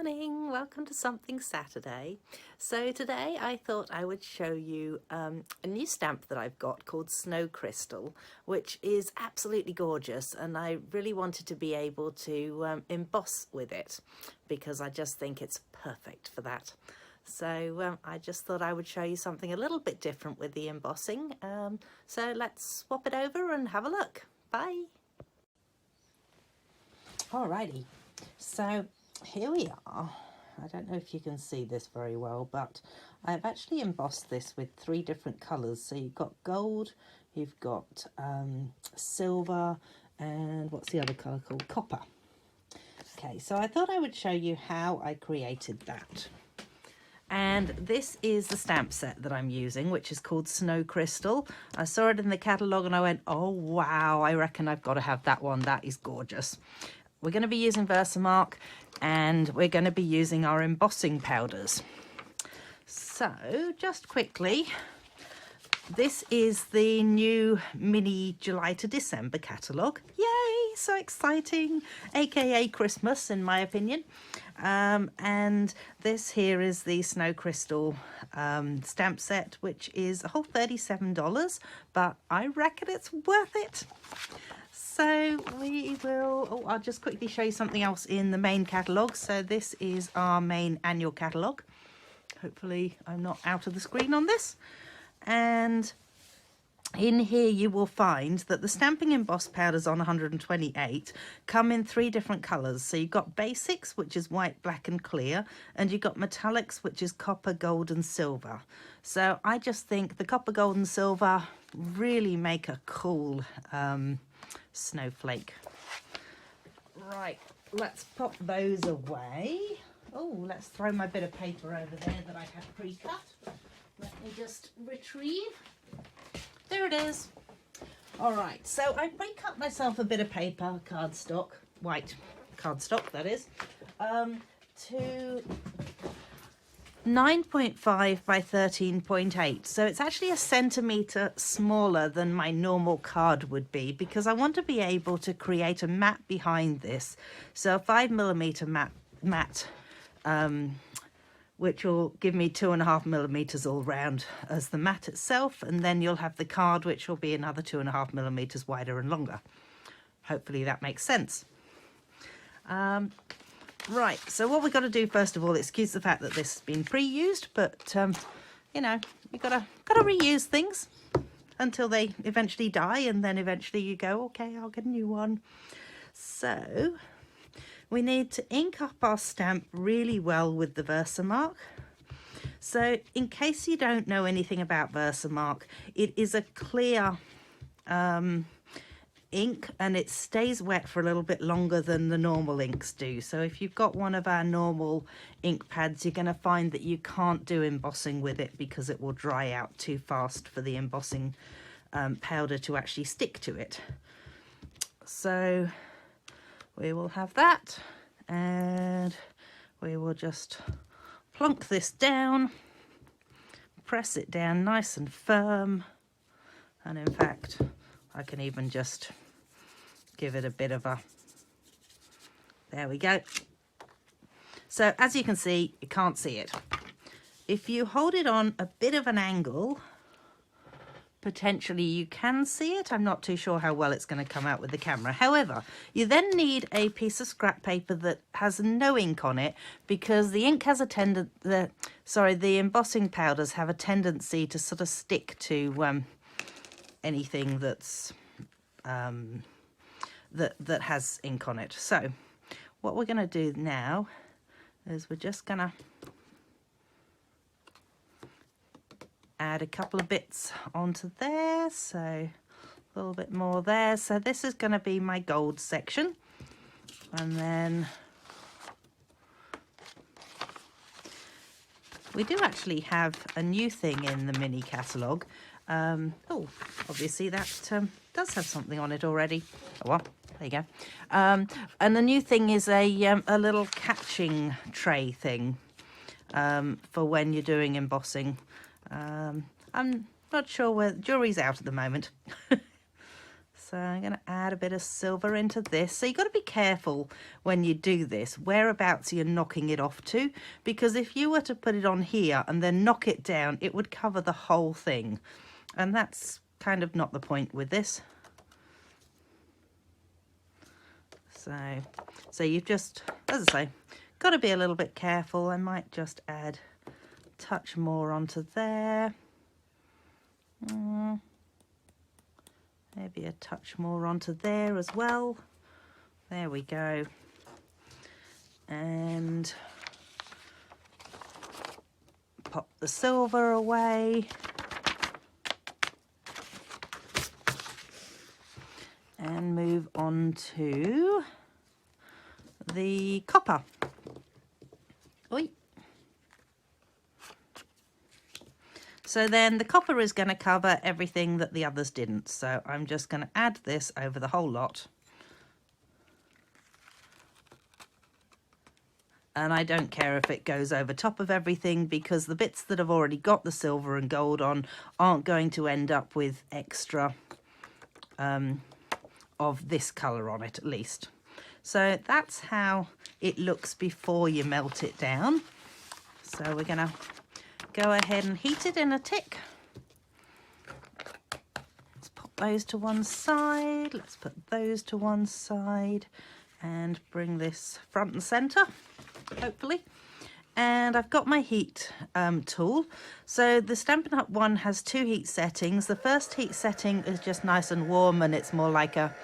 morning, welcome to Something Saturday. So today I thought I would show you a new stamp that I've got called Snow Crystal, which is absolutely gorgeous, and I really wanted to be able to emboss with it because I just think it's perfect for that. So I just thought I would show you something a little bit different with the embossing. So let's swap it over and have a look. Bye. Alrighty, so here we are. I don't know if you can see this very well, but I've actually embossed this with 3 different colours. So you've got gold, you've got silver, and what's the other colour called? Copper. Okay, so I thought I would show you how I created that. And this is the stamp set that I'm using, which is called Snow Crystal. I saw it in the catalogue and I went, oh wow, I reckon I've got to have that one. That is gorgeous. We're going to be using Versamark and we're going to be using our embossing powders. So just quickly, this is the new mini July to December catalogue. Yay, so exciting, aka Christmas in my opinion. And this here is the Snow Crystal stamp set, which is a whole $37, but I reckon it's worth it. So we will, oh, I'll just quickly show you something else in the main catalogue. So this is our main annual catalogue. Hopefully I'm not out of the screen on this. And in here you will find that the stamping emboss powders on 128 come in 3 different colours. So you've got basics, which is white, black and clear, and you've got metallics, which is copper, gold and silver. So I just think the copper, gold and silver really make a cool snowflake. Right, let's pop those away. Oh, let's throw my bit of paper over there that I have pre-cut. Let me just retrieve. There it is. All right, so I pre-cut myself a bit of paper, cardstock, white cardstock that is, to 9.5 by 13.8. So it's actually a centimetre smaller than my normal card would be because I want to be able to create a mat behind this. So a 5mm mat, which will give me 2.5mm all round as the mat itself, and then you'll have the card which will be another 2.5mm wider and longer. Hopefully that makes sense. Right, so what we've got to do first of all, excuse the fact that this has been pre-used, but you know, you've got to reuse things until they eventually die, and then eventually you go, okay, I'll get a new one. So we need to ink up our stamp really well with the Versamark. So in case you don't know anything about Versamark, it is a clear ink and it stays wet for a little bit longer than the normal inks do. So if you've got one of our normal ink pads, you're going to find that you can't do embossing with it because it will dry out too fast for the embossing powder to actually stick to it. So we will have that, and we will just plonk this down, press it down nice and firm, and in fact I can even just give it a bit of a, there we go. So as you can see, you can't see it. If you hold it on a bit of an angle, potentially you can see it. I'm not too sure how well it's going to come out with the camera. However, you then need a piece of scrap paper that has no ink on it, because the ink has a the embossing powders have a tendency to sort of stick to anything that's that has ink on it. So what we're going to do now is we're just going to add a couple of bits onto there, so a little bit more there. So this is going to be my gold section, and then we do actually have a new thing in the mini catalogue. Oh, obviously that does have something on it already. Oh well, there you go. And the new thing is a little catching tray thing for when you're doing embossing. I'm not sure where, the jury's out at the moment. So I'm going to add a bit of silver into this. So you've got to be careful when you do this, whereabouts you're knocking it off to, because if you were to put it on here and then knock it down, it would cover the whole thing. And that's kind of not the point with this. So you've just, as I say, got to be a little bit careful. I might just add a touch more onto there. Maybe a touch more onto there as well. There we go. And pop the silver away. And move on to the copper. Oi. So then the copper is going to cover everything that the others didn't. So I'm just going to add this over the whole lot. And I don't care if it goes over top of everything, because the bits that have already got the silver and gold on aren't going to end up with extra of this colour on it, at least. So that's how it looks before you melt it down. So we're going to go ahead and heat it in a tick. Let's pop those to one side. Let's put those to one side and bring this front and centre, hopefully. And I've got my heat tool. So the Stampin' Up! One has 2 heat settings. The first heat setting is just nice and warm, and it's more like a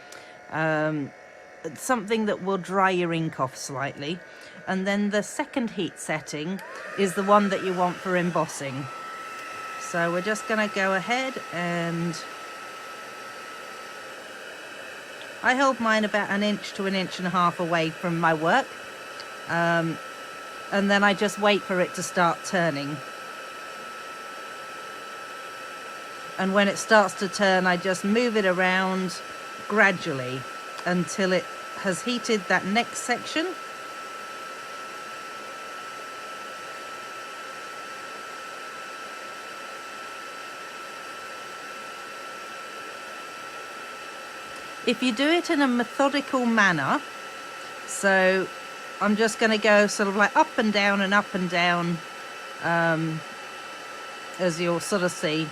something that will dry your ink off slightly. And then the second heat setting is the one that you want for embossing. So we're just going to go ahead, and I hold mine about 1 inch to 1.5 inches away from my work. And then I just wait for it to start turning. And when it starts to turn, I just move it around gradually until it has heated that next section. If you do it in a methodical manner, so I'm just going to go sort of like up and down, as you'll sort of see.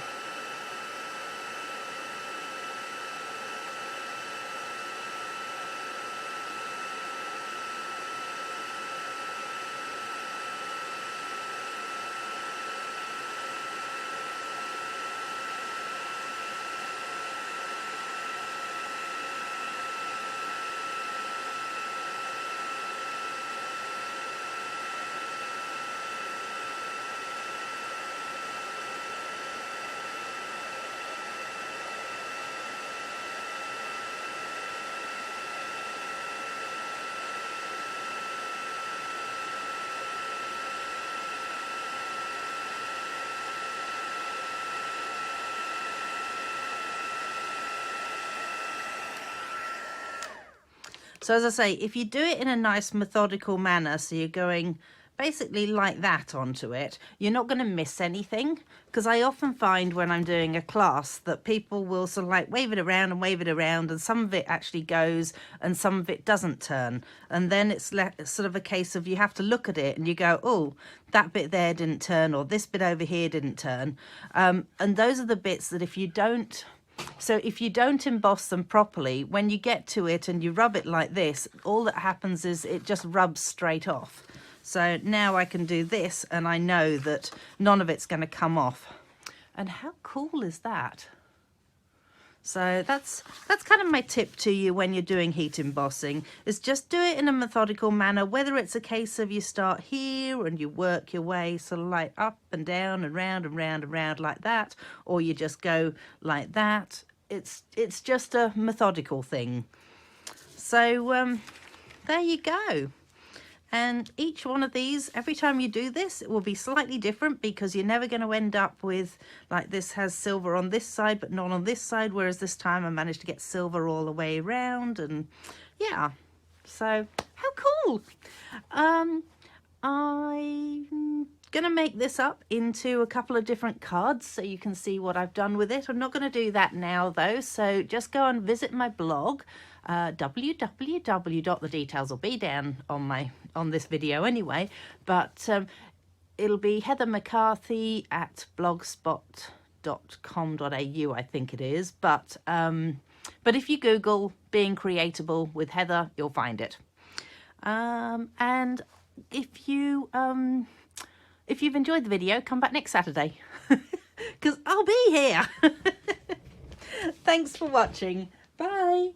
So as I say, if you do it in a nice methodical manner, so you're going basically like that onto it, you're not going to miss anything. Because I often find when I'm doing a class that people will sort of like wave it around, and some of it actually goes and some of it doesn't turn. And then it's sort of a case of you have to look at it and you go, oh, that bit there didn't turn, or this bit over here didn't turn. And those are the bits that if you don't... So if you don't emboss them properly, when you get to it and you rub it like this, all that happens is it just rubs straight off. So now I can do this and I know that none of it's going to come off. And how cool is that? So that's kind of my tip to you when you're doing heat embossing, is just do it in a methodical manner, whether it's a case of you start here and you work your way sort of like up and down and round and round and round like that, or you just go like that. It's just a methodical thing. So there you go. And each one of these, every time you do this, it will be slightly different, because you're never going to end up with, like, this has silver on this side but not on this side, whereas this time I managed to get silver all the way around. And yeah, so how cool. I Gonna make this up into a couple of different cards so you can see what I've done with it. I'm not going to do that now though, so just go and visit my blog, the details will be down on this video anyway, but it'll be Heather McCarthy at blogspot.com.au, I think it is, but if you Google being creatable with Heather, you'll find it. And if you've enjoyed the video, come back next Saturday because I'll be here. Thanks for watching. Bye.